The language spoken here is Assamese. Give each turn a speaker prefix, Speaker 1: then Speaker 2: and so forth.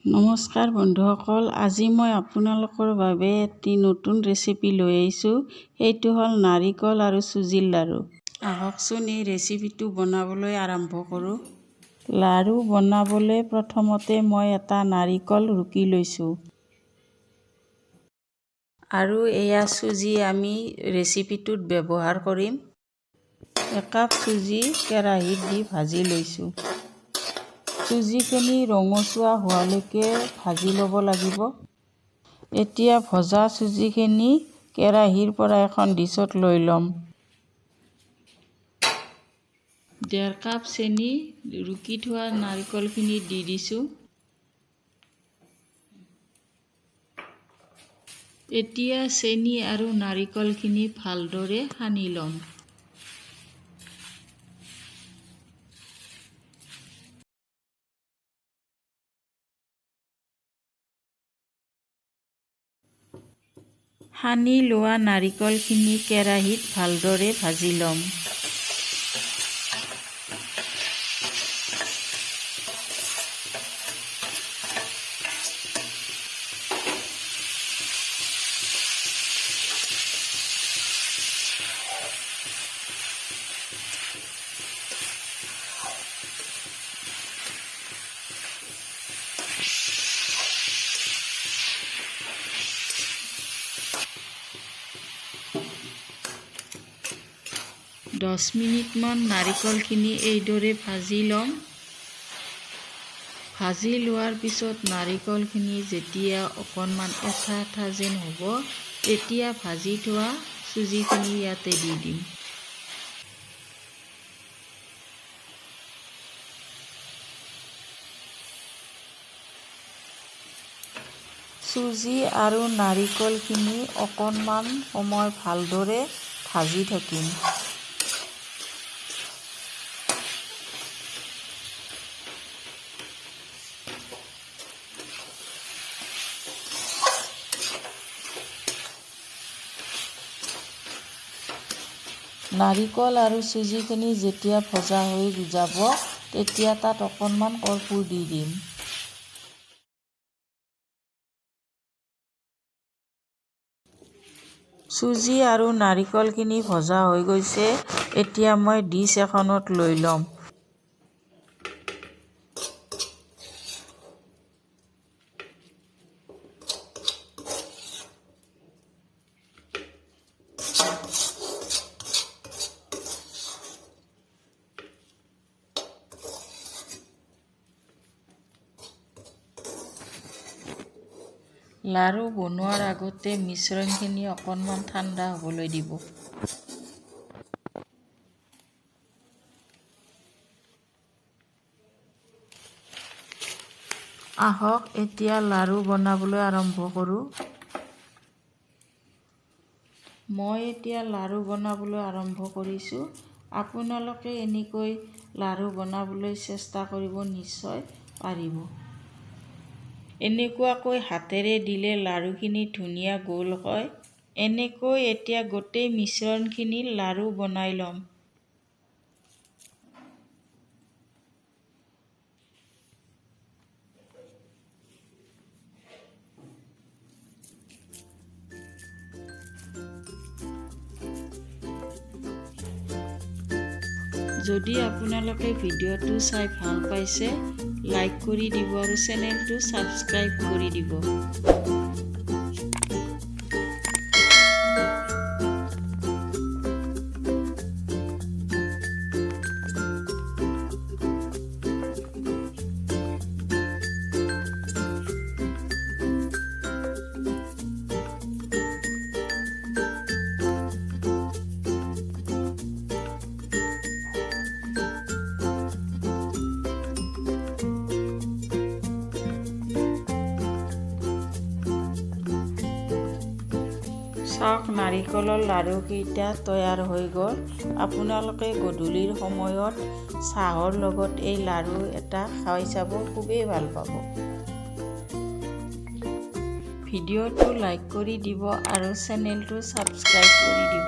Speaker 1: নমস্কাৰ বন্ধুসকল, আজি মই আপোনালোকৰ বাবে এটি নতুন ৰেচিপি লৈ আহিছোঁ। সেইটো হ'ল নাৰিকল আৰু চুজিৰ লাড়ু। আহকচোন এই ৰেচিপিটো বনাবলৈ আৰম্ভ কৰোঁ। লাড়ু বনাবলৈ প্ৰথমতে মই এটা নাৰিকল ৰুকি লৈছোঁ। আৰু এয়া চুজি আমি ৰেচিপিটোত ব্যৱহাৰ কৰিম। একাপ চুজি কেৰাহীত দি ভাজি লৈছোঁ। চুজিখিনি ৰঙচুৱা হোৱালৈকে ভাজি ল'ব লাগিব। এতিয়া ভজা চুজিখিনি কেৰাহীৰ পৰা এখন ডিছত লৈ ল'ম। 1.5 কাপ চেনি ৰুকি থোৱা নাৰিকলখিনি দি দিছোঁ। এতিয়া চেনি আৰু নাৰিকলখিনি ভালদৰে সানি ল'ম। সানি লোৱা নাৰিকলখিনি কেৰাহীত ভালদৰে ভাজি ল'ম। দহ মিনিটমান নাৰিকলখিনি এইদৰে ভাজি ল'ম। ভাজি লোৱাৰ পিছত নাৰিকলখিনি যেতিয়া অকণমান এঠা যেন হ'ব, তেতিয়া ভাজি থোৱা চুজিখিনি ইয়াতে দি দিম। চুজি আৰু নাৰিকলখিনি অকণমান সময় ভালদৰে ভাজি থাকিম। নাৰিকল আৰু চুজিখিনি যেতিয়া ভজা হৈ যাব, তেতিয়া তাত অকণমান কৰ্পূৰ দি দিম। চুজি আৰু নাৰিকলখিনি ভজা হৈ গৈছে। এতিয়া মই ডিছ এখনত লৈ ল'ম। লাড়ু বনোৱাৰ আগতে মিশ্ৰণখিনি অকণমান ঠাণ্ডা হ'বলৈ দিব। আহক এতিয়া লাড়ু বনাবলৈ আৰম্ভ কৰোঁ। মই এতিয়া লাড়ু বনাবলৈ আৰম্ভ কৰিছোঁ। আপোনালোকে এনেকৈ লাড়ু বনাবলৈ চেষ্টা কৰিব, নিশ্চয় পাৰিব। এনেকুৱাকৈ হাতেৰে দিলে লাড়ুখিনি ধুনীয়া গোল হয়। এনেকৈ এতিয়া গোটেই মিশ্ৰণখিনি লাড়ু বনাই ল'ম। যদি আপোনালোকে ভিডিঅ'টো চাই ভাল পাইছে, লাইক কৰি দিব আৰু চেনেলটো ছাবস্ক্ৰাইব কৰি দিব। চাওক, নাৰিকলৰ লাড়ুকেইটা তৈয়াৰ হৈ গ'ল। আপোনালোকে গধূলিৰ সময়ত চাহৰ লগত এই লাড়ু এটা খাই চাব, খুবেই ভাল পাব। ভিডিঅ'টো লাইক কৰি দিব আৰু চেনেলটো ছাবস্ক্ৰাইব কৰি দিব।